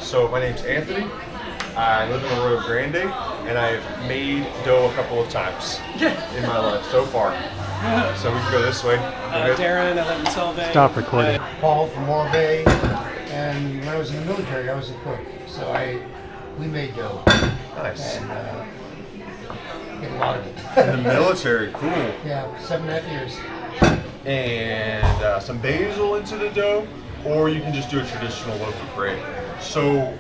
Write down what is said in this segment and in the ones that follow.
So my name's Anthony. I live in Arroyo Grande, and I've made dough a couple of times in my life so far. So we can go this way. Darren, I live in Solvay. Stop recording. Paul from Morro Bay, and when I was in the military, I was a cook, so we made dough. Nice. And get a lot of it. In the military, cool. Yeah, 7.5 years. And some basil into the dough, or you can just do a traditional loaf of bread. So,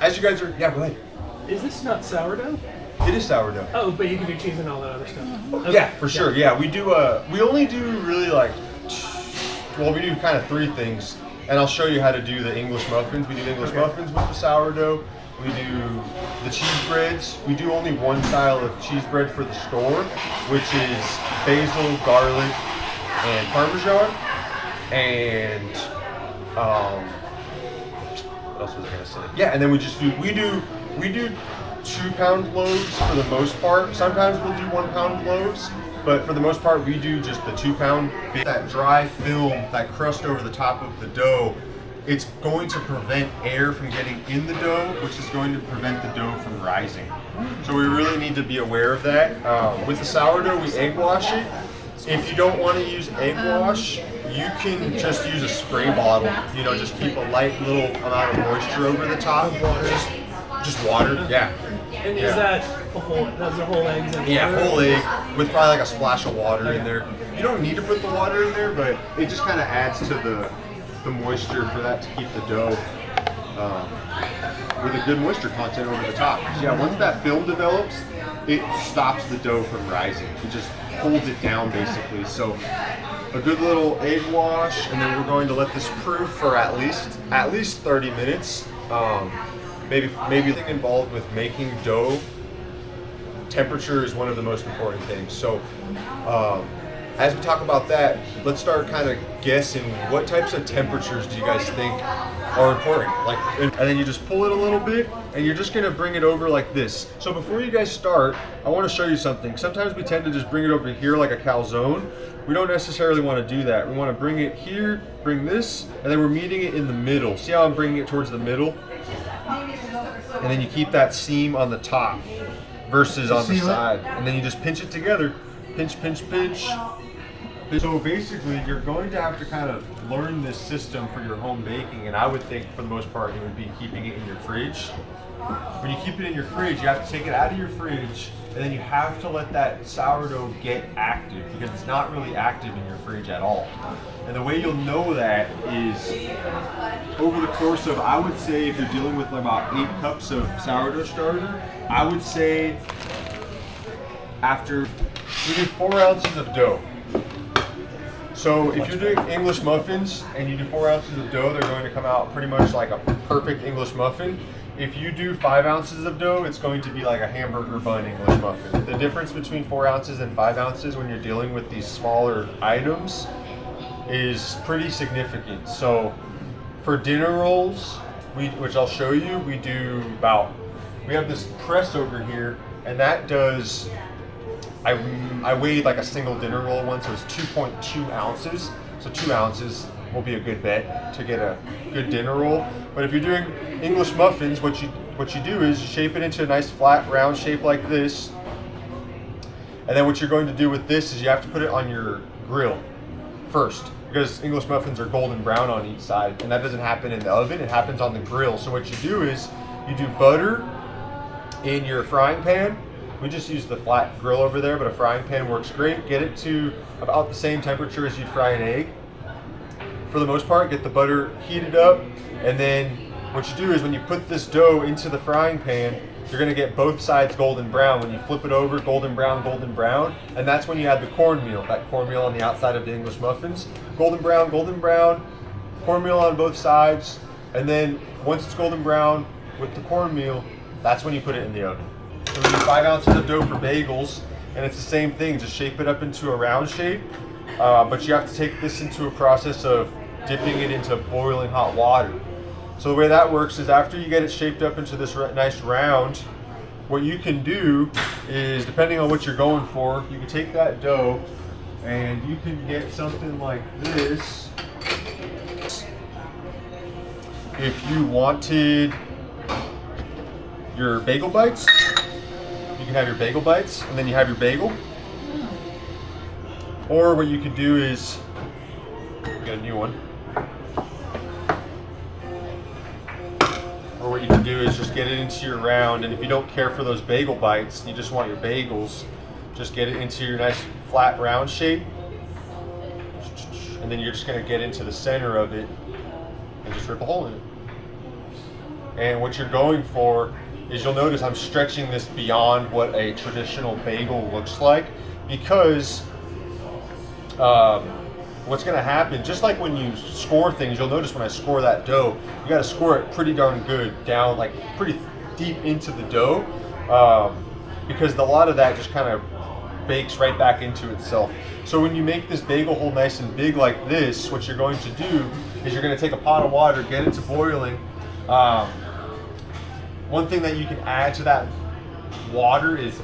as you guys are, yeah, go ahead. Is this not sourdough? It is sourdough. Oh, but you can do cheese and all that other stuff. Okay. Yeah, for sure. Yeah, we do. We only do really we do kind of three things, and I'll show you how to do the English muffins. We do English muffins with the sourdough. We do the cheese breads. We do only one style of cheese bread for the store, which is basil, garlic, and Parmesan. And what else was I gonna say? Yeah, and then we do 2-pound loaves for the most part. Sometimes we'll do 1-pound loaves, but for the most part we do just the 2-pound. That dry film, that crust over the top of the dough, it's going to prevent air from getting in the dough, which is going to prevent the dough from rising. So we really need to be aware of that. With the sourdough, we egg wash it. If you don't want to use egg wash, you can just use a spray bottle. You know, just keep a light little amount of moisture over the top. Just water, yeah. And is that those are whole eggs in Yeah, water? whole egg with probably like a splash of water in there. You don't need to put the water in there, but it just kind of adds to the moisture for that to keep the dough with a good moisture content over the top. So yeah, once that film develops, it stops the dough from rising. It just holds it down basically. So a good little egg wash, and then we're going to let this proof for at least 30 minutes. Maybe involved with making dough. Temperature is one of the most important things. So as we talk about that, let's start kind of guessing what types of temperatures do you guys think are important. And then you just pull it a little bit, and you're just gonna bring it over like this. So before you guys start, I wanna show you something. Sometimes we tend to just bring it over here like a calzone. We don't necessarily wanna do that. We wanna bring it here, bring this, and then we're meeting it in the middle. See how I'm bringing it towards the middle? And then you keep that seam on the top versus on the side. And then you just pinch it together. Pinch, pinch, pinch. So basically, you're going to have to kind of learn this system for your home baking, and I would think for the most part you would be keeping it in your fridge. When you keep it in your fridge, you have to take it out of your fridge, and then you have to let that sourdough get active, because it's not really active in your fridge at all. And the way you'll know that is over the course of, I would say if you're dealing with about 8 cups of sourdough starter, I would say after we do 4 ounces of dough. So if you're doing English muffins and you do 4 ounces of dough, they're going to come out pretty much like a perfect English muffin. If you do 5 ounces of dough, it's going to be like a hamburger bun English muffin. The difference between 4 ounces and 5 ounces when you're dealing with these smaller items is pretty significant. So for dinner rolls, which I'll show you, we have this press over here, and that does, I weighed like a single dinner roll once, so it's 2.2 ounces. So 2 ounces will be a good bet to get a good dinner roll. But if you're doing English muffins, what you do is you shape it into a nice flat round shape like this. And then what you're going to do with this is you have to put it on your grill first, because English muffins are golden brown on each side, and that doesn't happen in the oven, it happens on the grill. So what you do is you do butter in your frying pan. We just use the flat grill over there, but a frying pan works great. Get it to about the same temperature as you'd fry an egg. For the most part, get the butter heated up, and then what you do is when you put this dough into the frying pan, you're gonna get both sides golden brown. When you flip it over, golden brown, and that's when you add the cornmeal, that cornmeal on the outside of the English muffins. Golden brown, cornmeal on both sides, and then once it's golden brown with the cornmeal, that's when you put it in the oven. So we do 5 ounces of dough for bagels, and it's the same thing, just shape it up into a round shape, but you have to take this into a process of dipping it into boiling hot water. So the way that works is after you get it shaped up into this nice round, what you can do is, depending on what you're going for, you can take that dough and you can get something like this. if you wanted your bagel bites, you can have your bagel bites, and then you have your bagel. Or what you could do is get a new one. Or what you can do is just get it into your round, and if you don't care for those bagel bites, you just want your bagels, just get it into your nice flat round shape, and then you're just going to get into the center of it and just rip a hole in it. And what you're going for is, you'll notice I'm stretching this beyond what a traditional bagel looks like, because what's going to happen, just like when you score things, you'll notice when I score that dough, you got to score it pretty darn good down, like pretty deep into the dough, because a lot of that just kind of bakes right back into itself. So when you make this bagel hole nice and big like this, what you're going to do is you're going to take a pot of water, get it to boiling. One thing that you can add to that water is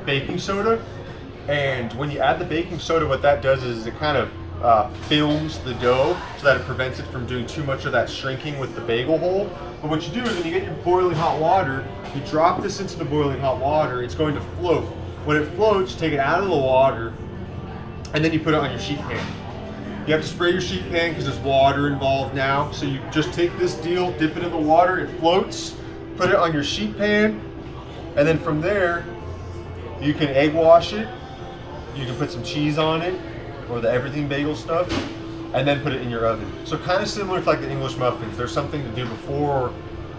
baking soda. And when you add the baking soda, what that does is it kind of films the dough so that it prevents it from doing too much of that shrinking with the bagel hole. But what you do is, when you get your boiling hot water, you drop this into the boiling hot water, it's going to float. When it floats, you take it out of the water, and then you put it on your sheet pan. You have to spray your sheet pan because there's water involved now. So you just take this deal, dip it in the water, it floats, put it on your sheet pan, and then from there, you can egg wash it. You can put some cheese on it, or the everything bagel stuff, and then put it in your oven. So kind of similar to like the English muffins. There's something to do before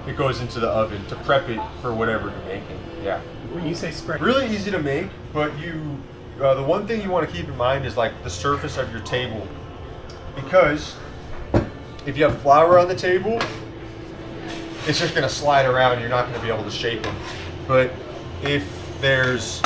it goes into the oven to prep it for whatever you're making. Yeah. When you say spread, Really easy to make, but the one thing you want to keep in mind is like the surface of your table, because if you have flour on the table, it's just going to slide around. You're not going to be able to shape them. But if there's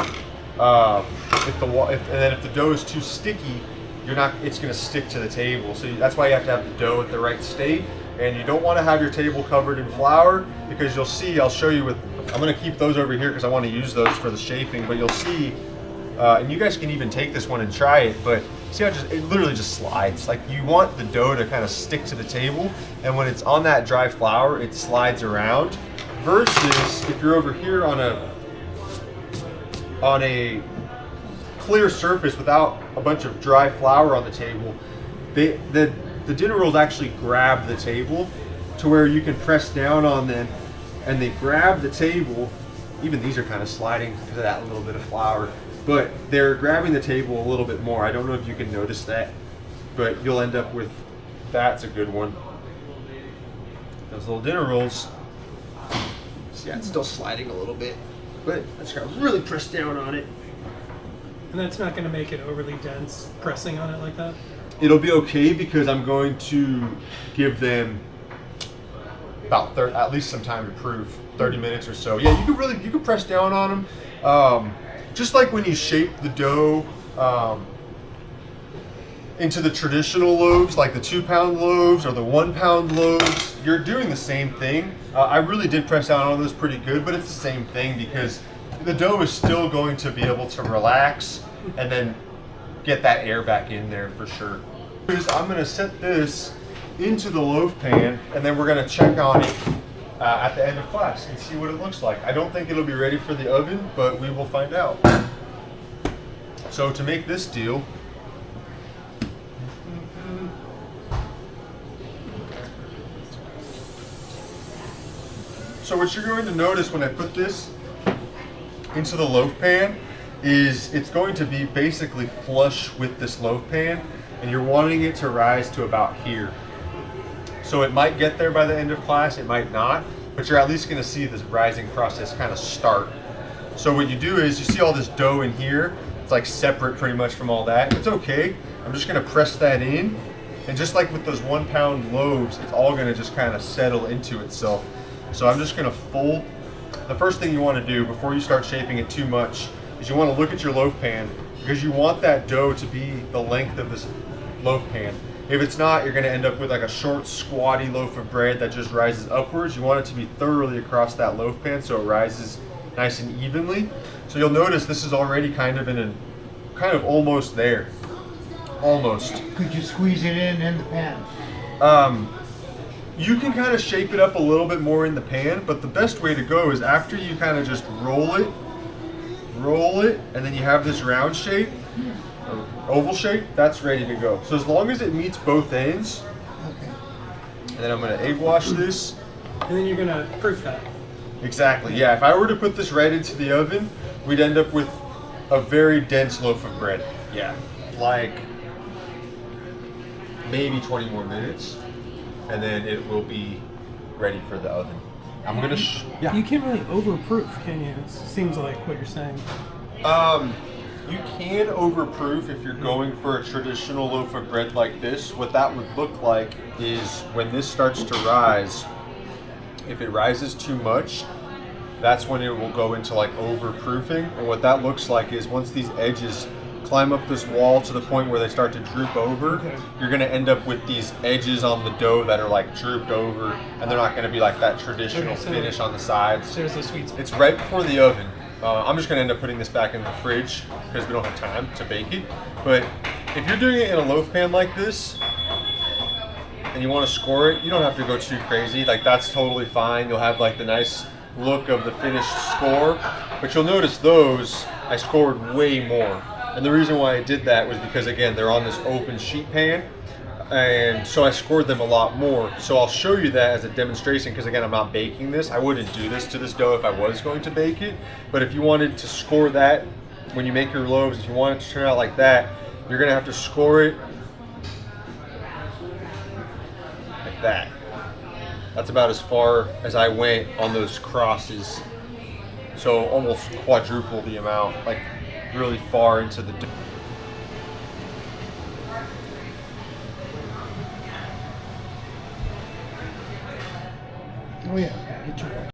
if the dough is too sticky, it's going to stick to the table. So that's why you have to have the dough at the right state, and you don't want to have your table covered in flour, because you'll see, I'll show you I'm going to keep those over here because I want to use those for the shaping, but you'll see, and you guys can even take this one and try it, but see how it literally just slides. Like, you want the dough to kind of stick to the table, and when it's on that dry flour, it slides around, versus if you're over here on a clear surface without a bunch of dry flour on the table, the dinner rolls actually grab the table to where you can press down on them, and they grab the table. Even these are kind of sliding because of that little bit of flour, but they're grabbing the table a little bit more. I don't know if you can notice that, but you'll end up with, that's a good one. Those little dinner rolls. See, yeah, it's still sliding a little bit, but I just got to really press down on it. and that's not going to make it overly dense pressing on it like that? It'll be okay, because I'm going to give them about at least some time to proof, 30 minutes or so. Yeah, you can press down on them. Just like when you shape the dough into the traditional loaves, like the 2-pound loaves or the 1-pound loaves, you're doing the same thing. I really did press down on those pretty good, but it's the same thing, because the dough is still going to be able to relax and then get that air back in there for sure. I'm going to set this into the loaf pan, and then we're going to check on it at the end of class and see what it looks like. I don't think it'll be ready for the oven, but we will find out. So to make this deal, so what you're going to notice when I put this into the loaf pan is it's going to be basically flush with this loaf pan, and you're wanting it to rise to about here. So it might get there by the end of class, it might not, but you're at least going to see this rising process kind of start. So what you do is, you see all this dough in here, it's like separate pretty much from all that. It's okay. I'm just going to press that in, and just like with those 1-pound loaves, it's all going to just kind of settle into itself. So I'm just going to fold. The first thing you want to do before you start shaping it too much is you want to look at your loaf pan, because you want that dough to be the length of this loaf pan. If it's not, you're going to end up with like a short, squatty loaf of bread that just rises upwards. You want it to be thoroughly across that loaf pan so it rises nice and evenly. So you'll notice this is already kind of almost there. Almost. Could you squeeze it in the pan? You can kind of shape it up a little bit more in the pan, but the best way to go is after you kind of just roll it, and then you have this round shape, or oval shape, that's ready to go. So as long as it meets both ends, Okay. and then I'm gonna egg wash this. And then you're gonna proof that. Exactly, yeah. If I were to put this right into the oven, we'd end up with a very dense loaf of bread. Yeah, like maybe 20 more minutes, and then it will be ready for the oven. I'm gonna, yeah. You can't really overproof, can you? It seems like what you're saying. You can overproof if you're going for a traditional loaf of bread like this. What that would look like is when this starts to rise, if it rises too much, that's when it will go into like overproofing. And what that looks like is once these edges climb up this wall to the point where they start to droop over, you're gonna end up with these edges on the dough that are like drooped over, and they're not gonna be like that traditional finish on the sides. There's the sweet spot. It's right before the oven. I'm just gonna end up putting this back in the fridge because we don't have time to bake it. But if you're doing it in a loaf pan like this, and you want to score it, you don't have to go too crazy. Like that's totally fine. You'll have like the nice look of the finished score. But you'll notice those, I scored way more. And the reason why I did that was because again, they're on this open sheet pan. And so I scored them a lot more. So I'll show you that as a demonstration because again, I'm not baking this. I wouldn't do this to this dough if I was going to bake it. But if you wanted to score that when you make your loaves, if you want it to turn out like that, you're gonna have to score it like that. That's about as far as I went on those crosses. So almost quadruple the amount, like really far into the dough. Oh yeah. Get your